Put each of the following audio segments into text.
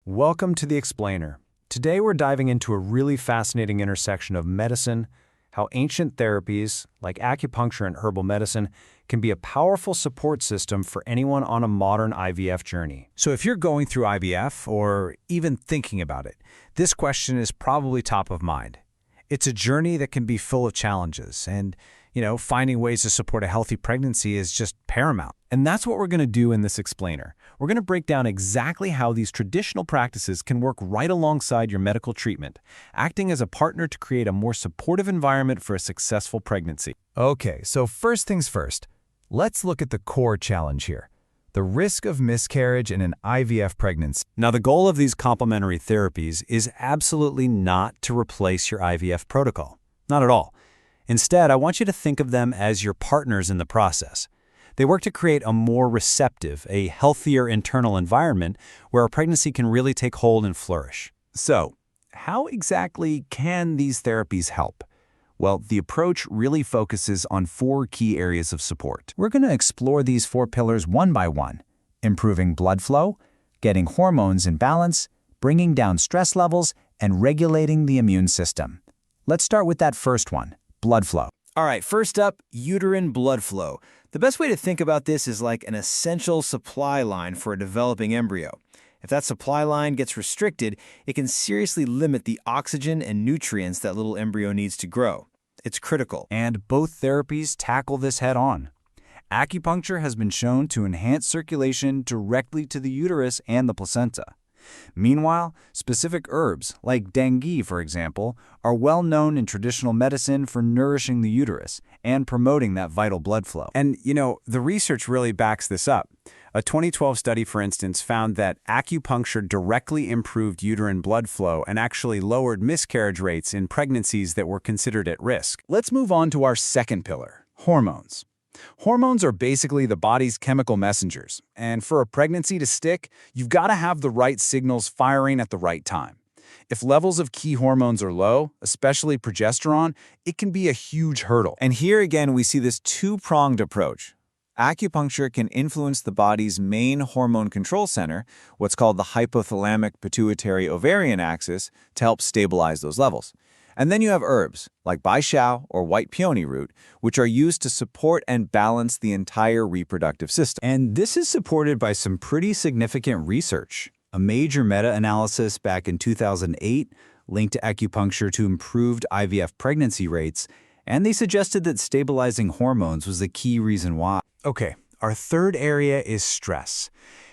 Welcome to The Explainer. Today we're diving into a really fascinating intersection of medicine, how ancient therapies, like acupuncture and herbal medicine, can be a powerful support system for anyone on a modern IVF journey. So if you're going through IVF or even thinking about it, this question is probably top of mind. It's a journey that can be full of challenges and, finding ways to support a healthy pregnancy is just paramount. And that's what we're going to do in this explainer. We're going to break down exactly how these traditional practices can work right alongside your medical treatment, acting as a partner to create a more supportive environment for a successful pregnancy. Okay, so first things first, let's look at the core challenge here. The risk of miscarriage in an IVF pregnancy. Now, the goal of these complementary therapies is absolutely not to replace your IVF protocol. Not at all. Instead, I want you to think of them as your partners in the process. They work to create a more receptive, a healthier internal environment where a pregnancy can really take hold and flourish. So, how exactly can these therapies help? Well, the approach really focuses on 4 key areas of support. We're going to explore these 4 pillars one by one: improving blood flow, getting hormones in balance, bringing down stress levels, and regulating the immune system. Let's start with that first one, blood flow. All right, first up, uterine blood flow. The best way to think about this is like an essential supply line for a developing embryo. If that supply line gets restricted, it can seriously limit the oxygen and nutrients that little embryo needs to grow. It's critical. And both therapies tackle this head-on. Acupuncture has been shown to enhance circulation directly to the uterus and the placenta. Meanwhile, specific herbs, like dengue, for example, are well known in traditional medicine for nourishing the uterus and promoting that vital blood flow. And, the research really backs this up. A 2012 study, for instance, found that acupuncture directly improved uterine blood flow and actually lowered miscarriage rates in pregnancies that were considered at risk. Let's move on to our second pillar, hormones. Hormones are basically the body's chemical messengers, and for a pregnancy to stick, you've got to have the right signals firing at the right time. If levels of key hormones are low, especially progesterone, it can be a huge hurdle. And here again, we see this two-pronged approach. Acupuncture can influence the body's main hormone control center, what's called the hypothalamic-pituitary-ovarian axis, to help stabilize those levels. And then you have herbs, like Bai Xiao or white peony root, which are used to support and balance the entire reproductive system. And this is supported by some pretty significant research. A major meta-analysis back in 2008 linked acupuncture to improved IVF pregnancy rates, and they suggested that stabilizing hormones was the key reason why. Okay, our third area is stress.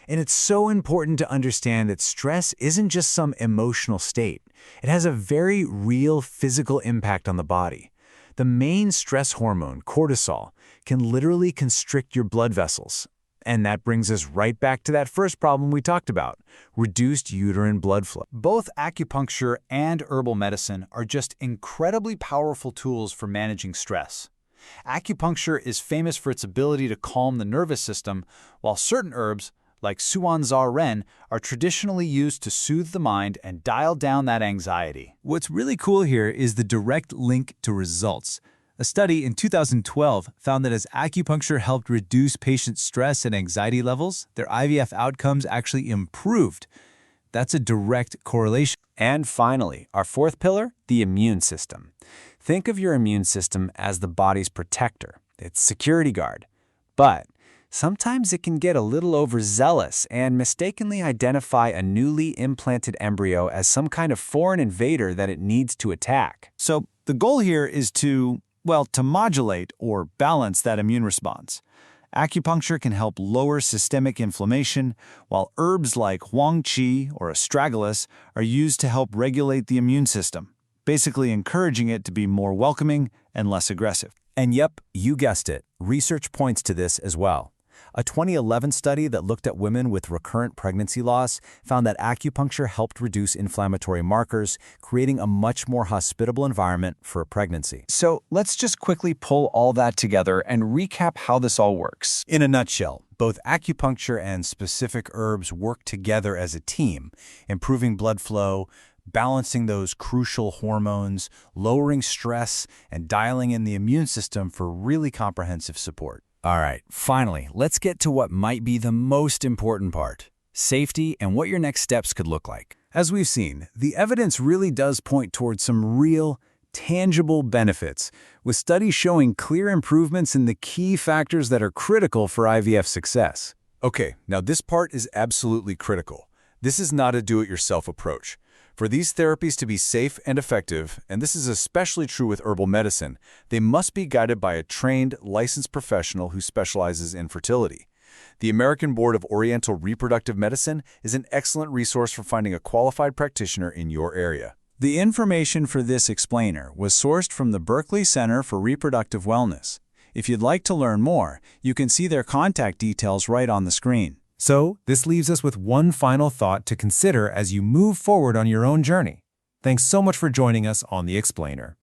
And it's so important to understand that stress isn't just some emotional state. It has a very real physical impact on the body. The main stress hormone, cortisol, can literally constrict your blood vessels. And that brings us right back to that first problem we talked about, reduced uterine blood flow. Both acupuncture and herbal medicine are just incredibly powerful tools for managing stress. Acupuncture is famous for its ability to calm the nervous system, while certain herbs, like Suanzar Ren, are traditionally used to soothe the mind and dial down that anxiety. What's really cool here is the direct link to results. A study in 2012 found that as acupuncture helped reduce patients' stress and anxiety levels, their IVF outcomes actually improved. That's a direct correlation. And finally, our fourth pillar, the immune system. Think of your immune system as the body's protector, its security guard. But sometimes it can get a little overzealous and mistakenly identify a newly implanted embryo as some kind of foreign invader that it needs to attack. So the goal here is to modulate or balance that immune response. Acupuncture can help lower systemic inflammation, while herbs like Huang Qi or astragalus are used to help regulate the immune system, basically encouraging it to be more welcoming and less aggressive. And yep, you guessed it, research points to this as well. A 2011 study that looked at women with recurrent pregnancy loss found that acupuncture helped reduce inflammatory markers, creating a much more hospitable environment for a pregnancy. So let's just quickly pull all that together and recap how this all works. In a nutshell, both acupuncture and specific herbs work together as a team, improving blood flow, balancing those crucial hormones, lowering stress, and dialing in the immune system for really comprehensive support. All right, finally, let's get to what might be the most important part, safety, and what your next steps could look like. As we've seen, the evidence really does point towards some real, tangible benefits, with studies showing clear improvements in the key factors that are critical for IVF success. Okay, now this part is absolutely critical. This is not a do-it-yourself approach. For these therapies to be safe and effective, and this is especially true with herbal medicine, they must be guided by a trained, licensed professional who specializes in fertility. The American Board of Oriental Reproductive Medicine is an excellent resource for finding a qualified practitioner in your area. The information for this explainer was sourced from the Berkeley Center for Reproductive Wellness. If you'd like to learn more, you can see their contact details right on the screen. So, this leaves us with one final thought to consider as you move forward on your own journey. Thanks so much for joining us on The Explainer.